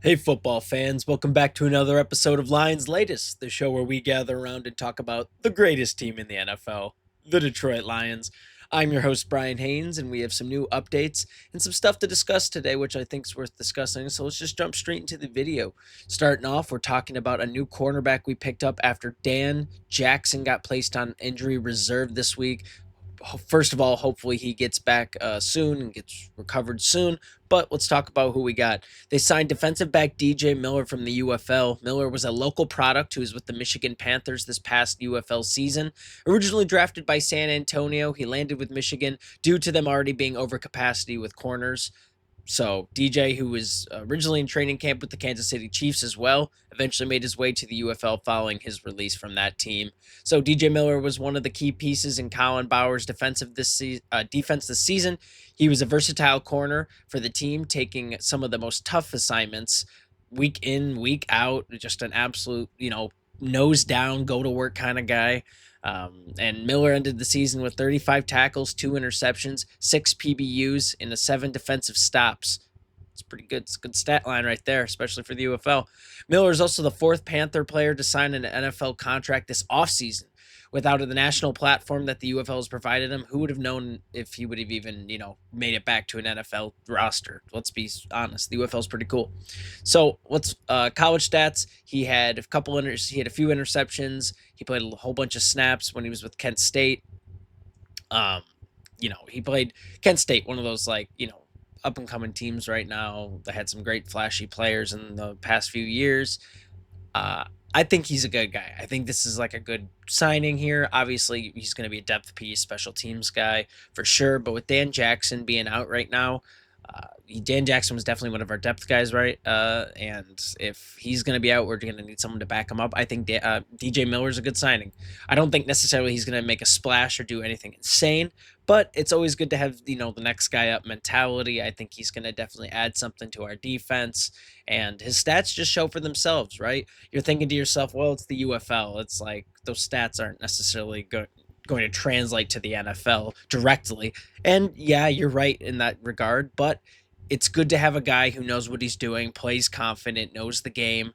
Hey, football fans, welcome back to another episode of Lions Latest, the show where we gather around and talk about the greatest team in the NFL, the Detroit Lions. I'm your host, Bryan Hanes, and we have some new updates and some stuff to discuss today, which I think is worth discussing. So let's just jump straight into the video. Starting off, we're talking about a new cornerback we picked up after Dan Jackson got placed on injury reserve this week. First of all, hopefully he gets back soon and gets recovered soon. But let's talk about who we got. They signed defensive back DJ Miller from the UFL. Miller was a local product who was with the Michigan Panthers this past UFL season. Originally drafted by San Antonio, he landed with Michigan due to them already being over capacity with corners. So DJ, who was originally in training camp with the Kansas City Chiefs as well, eventually made his way to the UFL following his release from that team. So DJ Miller was one of the key pieces in Colin Bauer's defense this season. He was a versatile corner for the team, taking some of the most tough assignments week in, week out. Just an absolute, nose down, go to work kind of guy. And Miller ended the season with 35 tackles, 2 interceptions, 6 PBUs, and 7 defensive stops. It's pretty good. It's a good stat line right there, especially for the UFL. Miller is also the fourth Panther player to sign an NFL contract this offseason. Without the national platform that the UFL has provided him, who would have known if he would have even, made it back to an NFL roster? Let's be honest. The UFL is pretty cool. So let's college stats. He had a few interceptions. He played a whole bunch of snaps when he was with Kent State. He played Kent State, one of those up and coming teams right now that had some great flashy players in the past few years. I think he's a good guy. I think this is like a good signing here. Obviously, he's going to be a depth piece, special teams guy for sure. But with Dan Jackson being out right now, Dan Jackson was definitely one of our depth guys, right? And if he's going to be out, we're going to need someone to back him up. I think DJ Miller is a good signing. I don't think necessarily he's going to make a splash or do anything insane, but it's always good to have, the next guy up mentality. I think he's going to definitely add something to our defense, and his stats just show for themselves, right? You're thinking to yourself, well, it's the UFL. It's like those stats aren't necessarily going to translate to the NFL directly. And yeah, you're right in that regard, but it's good to have a guy who knows what he's doing, plays confident, knows the game.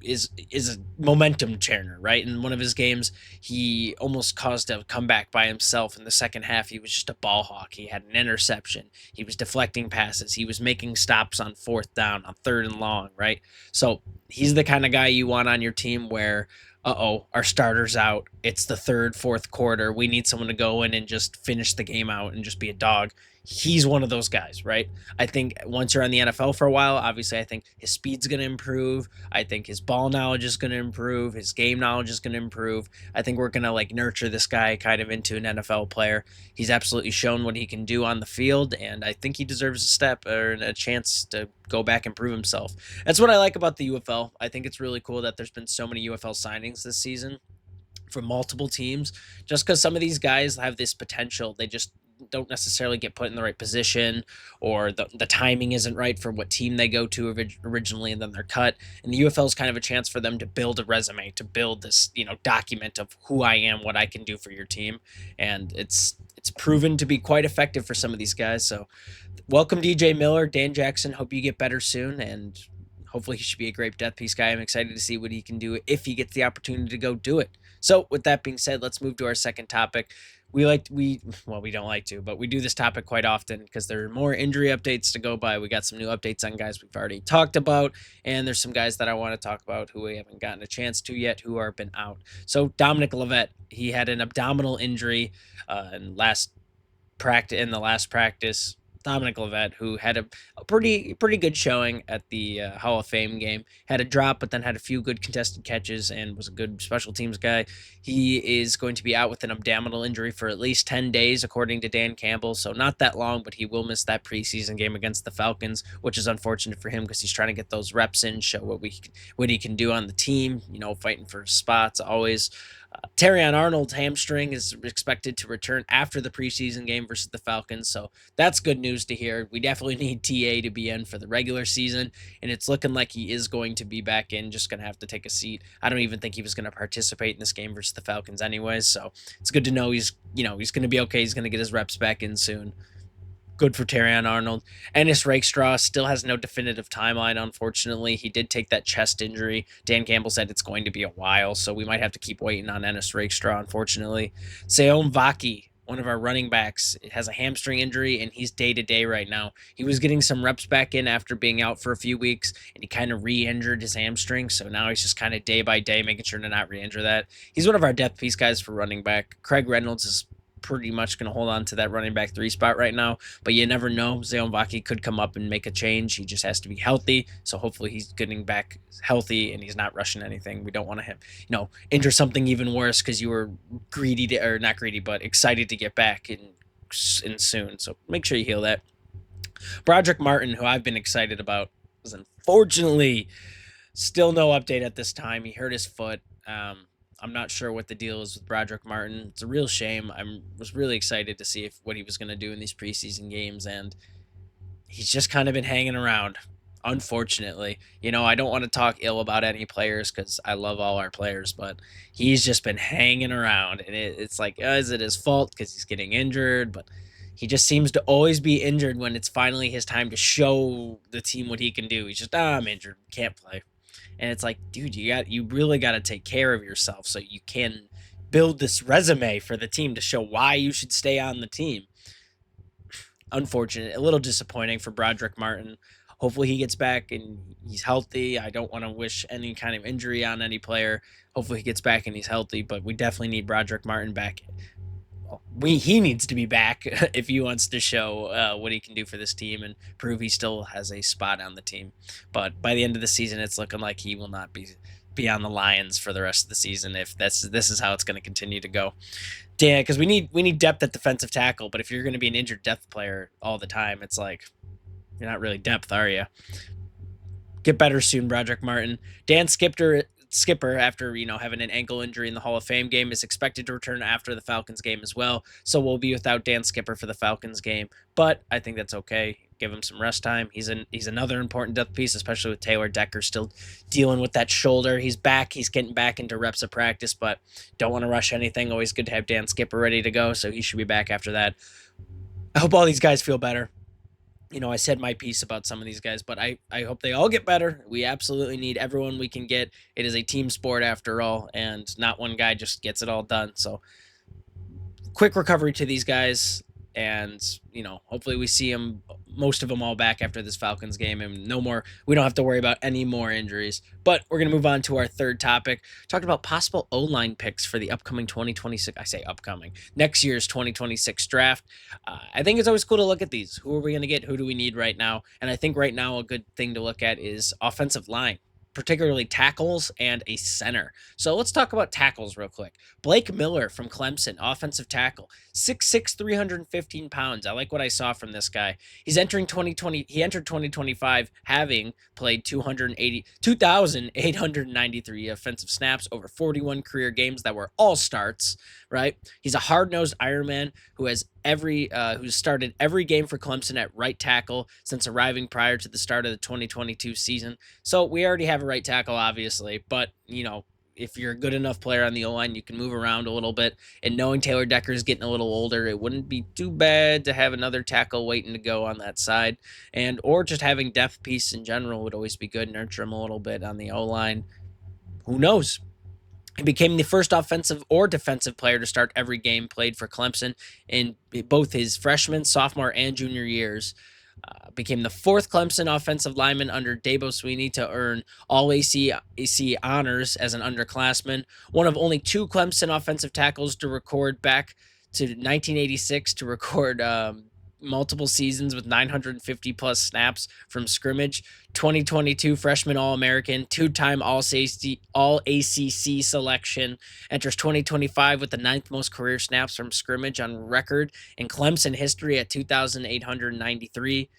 Is a momentum turner, right? In one of his games, he almost caused a comeback by himself. In the second half, he was just a ball hawk. He had an interception. He was deflecting passes. He was making stops on fourth down, on third and long, right? So he's the kind of guy you want on your team where our starter's out. It's the third, fourth quarter. We need someone to go in and just finish the game out and just be a dog. He's one of those guys, right? I think once you're on the NFL for a while, obviously, I think his speed's going to improve. I think his ball knowledge is going to improve. His game knowledge is going to improve. I think we're going to nurture this guy kind of into an NFL player. He's absolutely shown what he can do on the field, and I think he deserves a step or a chance to go back and prove himself. That's what I like about the UFL. I think it's really cool that there's been so many UFL signings this season from multiple teams, just because some of these guys have this potential. They just don't necessarily get put in the right position, or the timing isn't right for what team they go to originally, and then they're cut. And the UFL is kind of a chance for them to build a resume, to build this document of who I am, what I can do for your team, and it's proven to be quite effective for some of these guys. So welcome DJ Miller. Dan Jackson, hope you get better soon, and hopefully he should be a great death piece guy. I'm excited to see what he can do if he gets the opportunity to go do it. So with that being said, let's move to our second topic. We don't like to, but we do this topic quite often because there are more injury updates to go by. We got some new updates on guys we've already talked about, and there's some guys that I want to talk about who we haven't gotten a chance to yet, who are been out. So Dominic Levitt, he had an abdominal injury in the last practice. Dominic Levitt, who had a pretty good showing at the Hall of Fame game, had a drop, but then had a few good contested catches and was a good special teams guy. He is going to be out with an abdominal injury for at least 10 days, according to Dan Campbell. So not that long, but he will miss that preseason game against the Falcons, which is unfortunate for him because he's trying to get those reps in, show what he can do on the team. Fighting for spots always. Terrion Arnold's hamstring is expected to return after the preseason game versus the Falcons, so that's good news to hear. We definitely need TA to be in for the regular season, and it's looking like he is going to be back in, just going to have to take a seat. I don't even think he was going to participate in this game versus the Falcons anyways, so it's good to know he's going to be okay. He's going to get his reps back in soon. Good for Terrion Arnold. Ennis Rakestraw still has no definitive timeline, unfortunately. He did take that chest injury. Dan Campbell said it's going to be a while, so we might have to keep waiting on Ennis Rakestraw, unfortunately. Seom Vaki, one of our running backs, has a hamstring injury, and he's day-to-day right now. He was getting some reps back in after being out for a few weeks, and he kind of re-injured his hamstring, so now he's just kind of day by day making sure to not re-injure that. He's one of our depth piece guys for running back. Craig Reynolds is pretty much going to hold on to that running back 3 spot right now, but you never know. Zeonvaki could come up and make a change. He just has to be healthy. So hopefully he's getting back healthy and he's not rushing anything. We don't want to have, injure something even worse because you were greedy to, or not greedy, but excited to get back in soon. So make sure you heal that. Broderick Martin, who I've been excited about, was unfortunately still no update at this time. He hurt his foot. I'm not sure what the deal is with Broderick Martin. It's a real shame. I was really excited to see what he was going to do in these preseason games, and he's just kind of been hanging around, unfortunately. I don't want to talk ill about any players because I love all our players, but he's just been hanging around, and it's like, is it his fault because he's getting injured? But he just seems to always be injured when it's finally his time to show the team what he can do. He's just, I'm injured, can't play. And it's like, dude, you really got to take care of yourself so you can build this resume for the team to show why you should stay on the team. Unfortunate, a little disappointing for Broderick Martin. Hopefully he gets back and he's healthy. I don't want to wish any kind of injury on any player. Hopefully he gets back and he's healthy, but we definitely need Broderick Martin back. He needs to be back if he wants to show what he can do for this team and prove he still has a spot on the team. But by the end of the season, it's looking like he will not be on the Lions for the rest of the season if this is how it's going to continue to go. Dan, because we need depth at defensive tackle, but if you're going to be an injured depth player all the time, it's like you're not really depth, are you? Get better soon, Broderick Martin. Dan Skipper, after having an ankle injury in the Hall of Fame game, is expected to return after the Falcons game as well. So we'll be without Dan Skipper for the Falcons game, but I think that's okay. Give him some rest time. He's another important depth piece, especially with Taylor Decker still dealing with that shoulder. He's back. He's getting back into reps of practice, but don't want to rush anything. Always good to have Dan Skipper ready to go, so he should be back after that. I hope all these guys feel better. I said my piece about some of these guys, but I hope they all get better. We absolutely need everyone we can get. It is a team sport after all, and not one guy just gets it all done. So quick recovery to these guys, and hopefully we see most of them all back after this Falcons game, and we don't have to worry about any more injuries. But we're going to move on to our third topic, talking about possible O-line picks for the upcoming 2026, I say upcoming, next year's 2026 draft. I think it's always cool to look at these. Who are we going to get? Who do we need right now? And I think right now a good thing to look at is offensive line, particularly tackles and a center. So let's talk about tackles real quick. Blake Miller from Clemson, offensive tackle, 6'6", 315 pounds. I like what I saw from this guy. He's entering 2020. He entered 2025 having played 2,893 offensive snaps over 41 career games that were all starts. Right? He's a hard-nosed Ironman who's started every game for Clemson at right tackle since arriving prior to the start of the 2022 season. So we already have a right tackle, obviously, but if you're a good enough player on the O-line, you can move around a little bit. And knowing Taylor Decker is getting a little older, it wouldn't be too bad to have another tackle waiting to go on that side. Or just having depth piece in general would always be good. Nurture him a little bit on the O-line. Who knows? He became the first offensive or defensive player to start every game played for Clemson in both his freshman, sophomore, and junior years. Became the fourth Clemson offensive lineman under Dabo Swinney to earn all AC honors as an underclassman. One of only two Clemson offensive tackles to record back to 1986 to record multiple seasons with 950 plus snaps from scrimmage. 2022 freshman All-American, two-time All-ACC selection, enters 2025 with the ninth most career snaps from scrimmage on record in Clemson history at 2,893.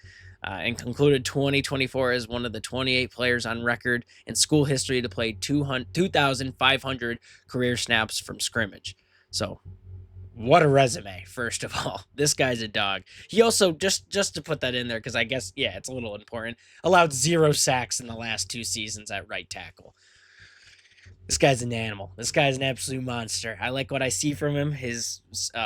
And concluded 2024 as one of the 28 players on record in school history to play 2,500 career snaps from scrimmage. So what a resume, first of all. This guy's a dog. He also, just to put that in there, because I guess, yeah, it's a little important, allowed 0 sacks in the last 2 seasons at right tackle. This guy's an animal. This guy's an absolute monster. I like what I see from him. His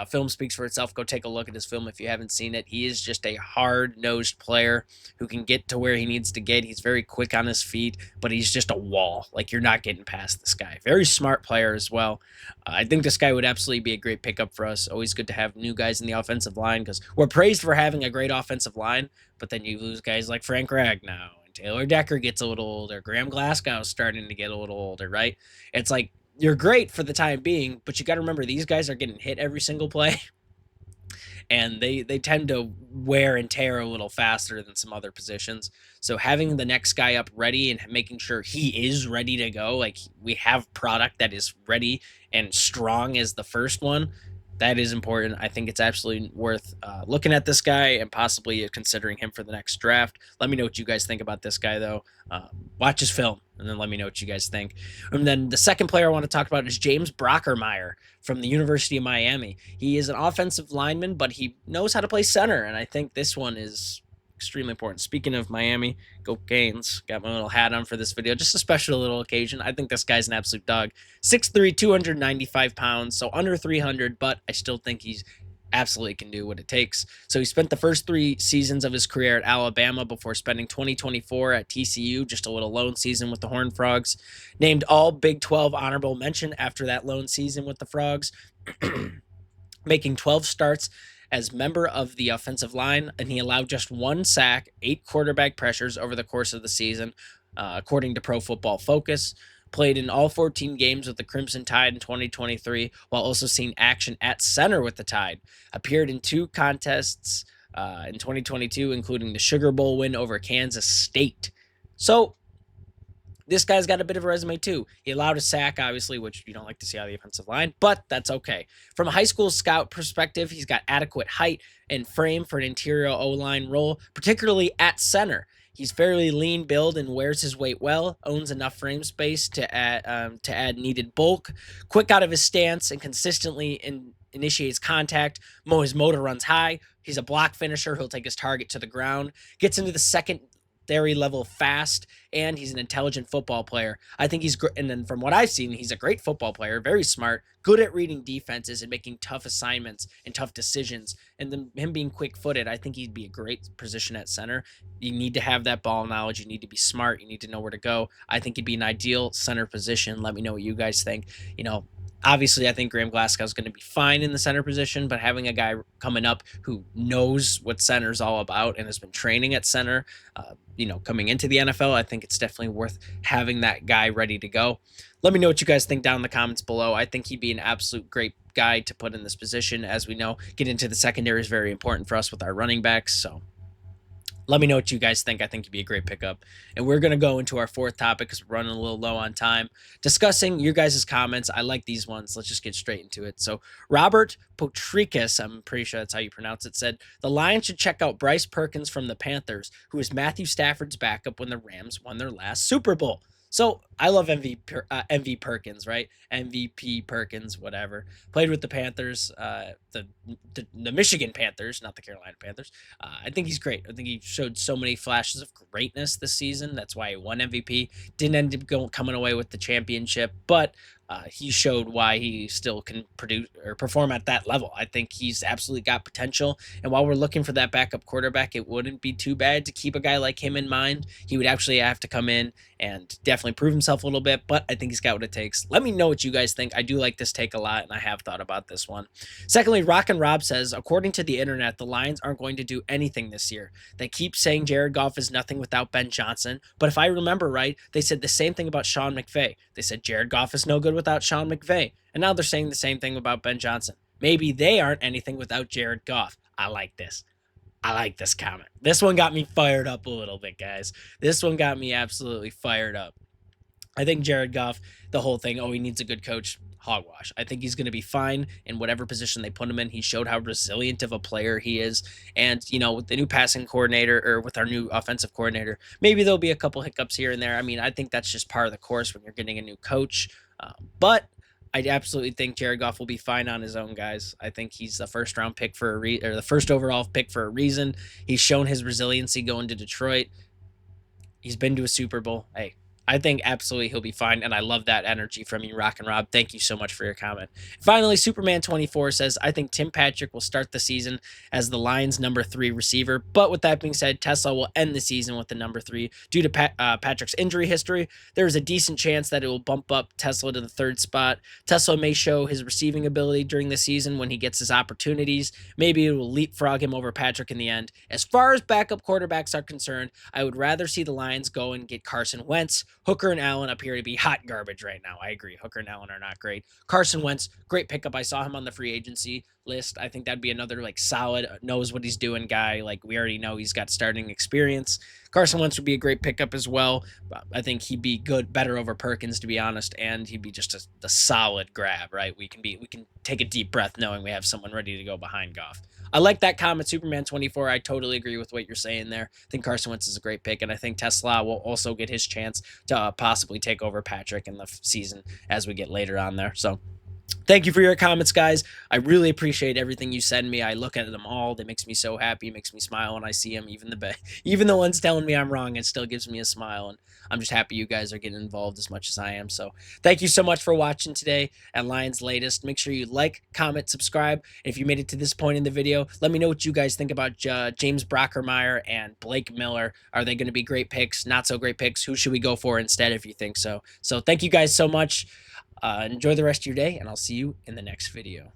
film speaks for itself. Go take a look at his film if you haven't seen it. He is just a hard-nosed player who can get to where he needs to get. He's very quick on his feet, but he's just a wall. Like, you're not getting past this guy. Very smart player as well. I think this guy would absolutely be a great pickup for us. Always good to have new guys in the offensive line because we're praised for having a great offensive line, but then you lose guys like Frank Ragnow. Taylor Decker gets a little older. Graham Glasgow's starting to get a little older, right? It's like you're great for the time being, but you got to remember these guys are getting hit every single play, and they tend to wear and tear a little faster than some other positions. So having the next guy up ready and making sure he is ready to go, like we have product that is ready and strong as the first one, that is important. I think it's absolutely worth looking at this guy and possibly considering him for the next draft. Let me know what you guys think about this guy, though. Watch his film and then let me know what you guys think. And then the second player I want to talk about is James Brockermeyer from the University of Miami. He is an offensive lineman, but he knows how to play center, and I think this one is extremely important. Speaking of Miami, go Canes. Got my little hat on for this video. Just a special little occasion. I think this guy's an absolute dog. 6'3", 295 pounds, so under 300, but I still think he's absolutely can do what it takes. So he spent the first 3 seasons of his career at Alabama before spending 2024 at TCU, just a little lone season with the Horned Frogs. Named all Big 12 honorable mention after that lone season with the Frogs, making 12 starts as member of the offensive line, and he allowed just 1 sack, 8 quarterback pressures over the course of the season, according to Pro Football Focus. Played in all 14 games with the Crimson Tide in 2023, while also seeing action at center with the Tide. Appeared in 2 contests in 2022, including the Sugar Bowl win over Kansas State. So this guy's got a bit of a resume too. He allowed a sack, obviously, which you don't like to see out of the offensive line, but that's okay. From a high school scout perspective, he's got adequate height and frame for an interior O-line role, particularly at center. He's fairly lean build and wears his weight well, owns enough frame space to add needed bulk, quick out of his stance, and consistently initiates contact. His motor runs high. He's a block finisher. He'll take his target to the ground. Gets into the secondary level fast, and he's an intelligent football player. I think he's great. And then from what I've seen, he's a great football player, very smart, good at reading defenses and making tough assignments and tough decisions. And then him being quick-footed, I think he'd be a great position at center. You need to have that ball knowledge. You need to be smart. You need to know where to go. I think he'd be an ideal center position. Let me know what you guys think. Obviously, I think Graham Glasgow is going to be fine in the center position, but having a guy coming up who knows what center's all about and has been training at center, coming into the NFL, I think it's definitely worth having that guy ready to go. Let me know what you guys think down in the comments below. I think he'd be an absolute great guy to put in this position. As we know, get into the secondary is very important for us with our running backs, so let me know what you guys think. I think he'd be a great pickup. And we're going to go into our 4th topic because we're running a little low on time. Discussing your guys' comments. I like these ones. Let's just get straight into it. So Robert Potrikis, I'm pretty sure that's how you pronounce it, said, the Lions should check out Bryce Perkins from the Panthers, who is Matthew Stafford's backup when the Rams won their last Super Bowl. So I love MV Perkins, right? MVP Perkins, whatever. Played with the Panthers, the Michigan Panthers, not the Carolina Panthers. I think he's great. I think he showed so many flashes of greatness this season. That's why he won MVP. Didn't end up coming away with the championship, but he showed why he still can produce or perform at that level. I think he's absolutely got potential. And while we're looking for that backup quarterback, it wouldn't be too bad to keep a guy like him in mind. He would actually have to come in and definitely prove himself a little bit, but I think he's got what it takes. Let me know what you guys think. I do like this take a lot, and I have thought about this one. Secondly, Rock and Rob says, according to the internet, the Lions aren't going to do anything this year. They keep saying Jared Goff is nothing without Ben Johnson, but if I remember right, they said the same thing about Sean McVay. They said Jared Goff is no good without Sean McVay, and now they're saying the same thing about Ben Johnson. Maybe they aren't anything without Jared Goff. I like this. I like this comment. This one got me fired up a little bit, guys. This one got me absolutely fired up. I think Jared Goff, the whole thing, he needs a good coach, hogwash. I think he's going to be fine in whatever position they put him in. He showed how resilient of a player he is. And, with the new passing coordinator or with our new offensive coordinator, maybe there'll be a couple hiccups here and there. I mean, I think that's just part of the course when you're getting a new coach. But I absolutely think Jared Goff will be fine on his own, guys. I think he's the first round pick or the first overall pick for a reason. He's shown his resiliency going to Detroit. He's been to a Super Bowl. Hey, I think absolutely he'll be fine, and I love that energy from you, Rock and Rob. Thank you so much for your comment. Finally, Superman24 says, I think Tim Patrick will start the season as the Lions' number 3 receiver. But with that being said, Tesla will end the season with the number 3 due to Patrick's injury history. There is a decent chance that it will bump up Tesla to the 3rd spot. Tesla may show his receiving ability during the season when he gets his opportunities. Maybe it will leapfrog him over Patrick in the end. As far as backup quarterbacks are concerned, I would rather see the Lions go and get Carson Wentz. Hooker and Allen appear to be hot garbage right now. I agree. Hooker and Allen are not great. Carson Wentz, great pickup. I saw him on the free agency list. I think that'd be another like solid, knows what he's doing guy. Like we already know he's got starting experience. Carson Wentz would be a great pickup as well. I think he'd be good, better over Perkins to be honest, and he'd be just a solid grab. Right? We can take a deep breath knowing we have someone ready to go behind Goff. I like that comment, Superman24. I totally agree with what you're saying there. I think Carson Wentz is a great pick, and I think Tesla will also get his chance to possibly take over Patrick in the season as we get later on there. So thank you for your comments, guys. I really appreciate everything you send me. I look at them all. That makes me so happy. It makes me smile when I see them. Even the ones telling me I'm wrong, it still gives me a smile. And I'm just happy you guys are getting involved as much as I am. So thank you so much for watching today at Lions Latest. Make sure you like, comment, subscribe. And if you made it to this point in the video, let me know what you guys think about James Brockermeyer and Blake Miller. Are they going to be great picks? Not so great picks? Who should we go for instead if you think so? So thank you guys so much. Enjoy the rest of your day, and I'll see you in the next video.